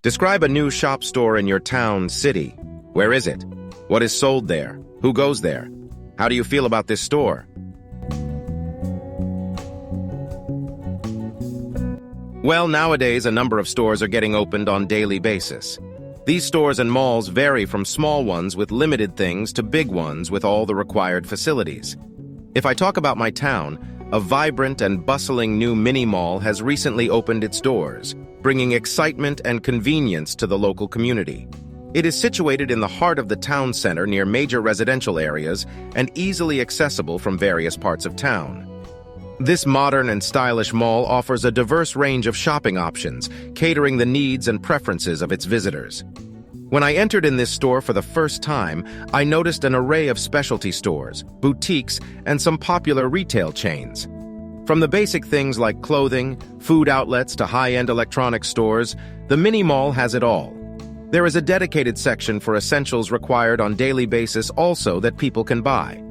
Describe a new shop store in your town, city. Where is it? What is sold there? Who goes there? How do you feel about this store? Well, nowadays a number of stores are getting opened on a daily basis. These stores and malls vary from small ones with limited things to big ones with all the required facilities. If I talk about my town, a vibrant and bustling new mini-mall has recently opened its doors, bringing excitement and convenience to the local community. It is situated in the heart of the town center near major residential areas and easily accessible from various parts of town. This modern and stylish mall offers a diverse range of shopping options, catering the needs and preferences of its visitors. When I entered in this store for the first time, I noticed an array of specialty stores, boutiques, and some popular retail chains. From the basic things like clothing, food outlets to high-end electronic stores, the mini-mall has it all. There is a dedicated section for essentials required on a daily basis also that people can buy.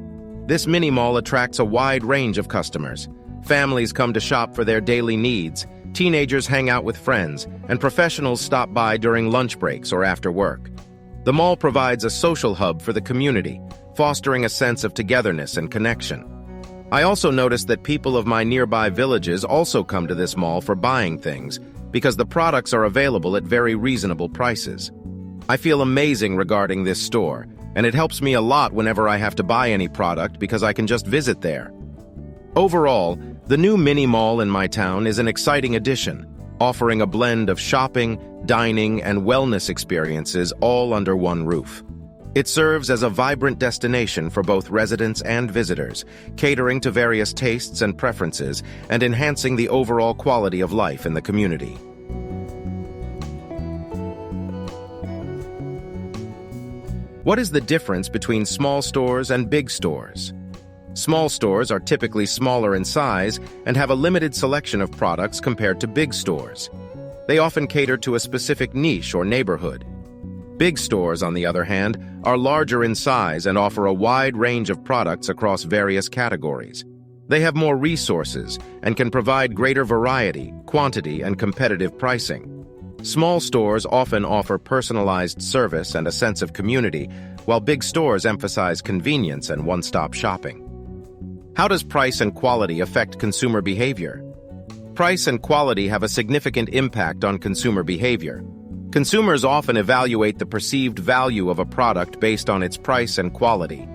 This mini-mall attracts a wide range of customers. Families come to shop for their daily needs, teenagers hang out with friends, and professionals stop by during lunch breaks or after work. The mall provides a social hub for the community, fostering a sense of togetherness and connection. I also noticed that people of my nearby villages also come to this mall for buying things because the products are available at very reasonable prices. I feel amazing regarding this store, and it helps me a lot whenever I have to buy any product because I can just visit there. Overall, the new mini-mall in my town is an exciting addition, offering a blend of shopping, dining, and wellness experiences all under one roof. It serves as a vibrant destination for both residents and visitors, catering to various tastes and preferences and enhancing the overall quality of life in the community. What is the difference between small stores and big stores? Small stores are typically smaller in size and have a limited selection of products compared to big stores. They often cater to a specific niche or neighborhood. Big stores, on the other hand, are larger in size and offer a wide range of products across various categories. They have more resources and can provide greater variety, quantity, and competitive pricing. Small stores often offer personalized service and a sense of community, while big stores emphasize convenience and one-stop shopping. How does price and quality affect consumer behavior? Price and quality have a significant impact on consumer behavior. Consumers often evaluate the perceived value of a product based on its price and quality.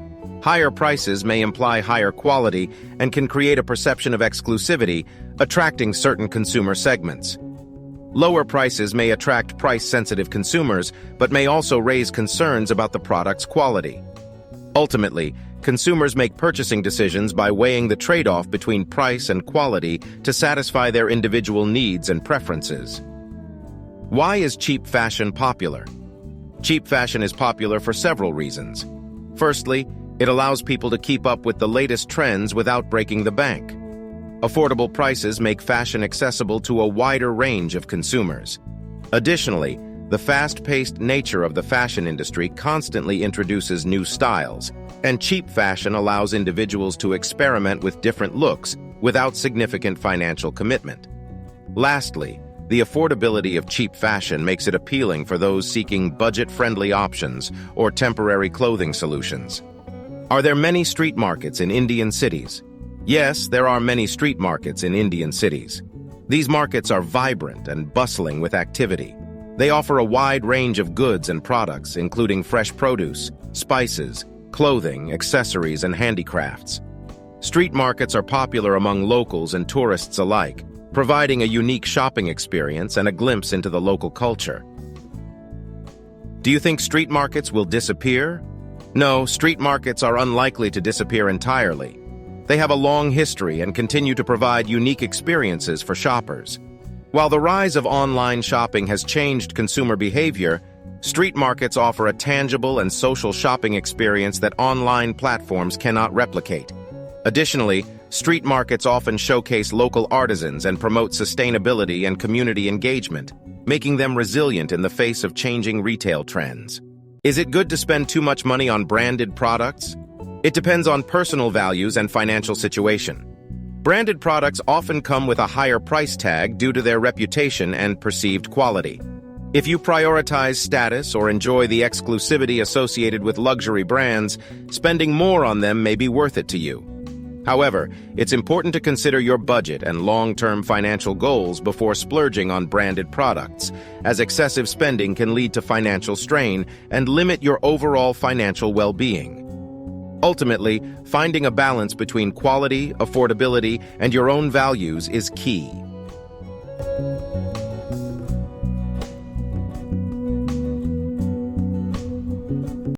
Higher prices may imply higher quality and can create a perception of exclusivity, attracting certain consumer segments. Lower prices may attract price-sensitive consumers, but may also raise concerns about the product's quality. Ultimately, consumers make purchasing decisions by weighing the trade-off between price and quality to satisfy their individual needs and preferences. Why is cheap fashion popular? Cheap fashion is popular for several reasons. Firstly, it allows people to keep up with the latest trends without breaking the bank. Affordable prices make fashion accessible to a wider range of consumers. Additionally, the fast-paced nature of the fashion industry constantly introduces new styles, and cheap fashion allows individuals to experiment with different looks without significant financial commitment. Lastly, the affordability of cheap fashion makes it appealing for those seeking budget-friendly options or temporary clothing solutions. Are there many street markets in Indian cities? Yes, there are many street markets in Indian cities. These markets are vibrant and bustling with activity. They offer a wide range of goods and products, including fresh produce, spices, clothing, accessories, and handicrafts. Street markets are popular among locals and tourists alike, providing a unique shopping experience and a glimpse into the local culture. Do you think street markets will disappear? No, street markets are unlikely to disappear entirely. They have a long history and continue to provide unique experiences for shoppers. While the rise of online shopping has changed consumer behavior, street markets offer a tangible and social shopping experience that online platforms cannot replicate. Additionally, street markets often showcase local artisans and promote sustainability and community engagement, making them resilient in the face of changing retail trends. Is it good to spend too much money on branded products? It depends on personal values and financial situation. Branded products often come with a higher price tag due to their reputation and perceived quality. If you prioritize status or enjoy the exclusivity associated with luxury brands, spending more on them may be worth it to you. However, it's important to consider your budget and long-term financial goals before splurging on branded products, as excessive spending can lead to financial strain and limit your overall financial well-being. Ultimately, finding a balance between quality, affordability, and your own values is key.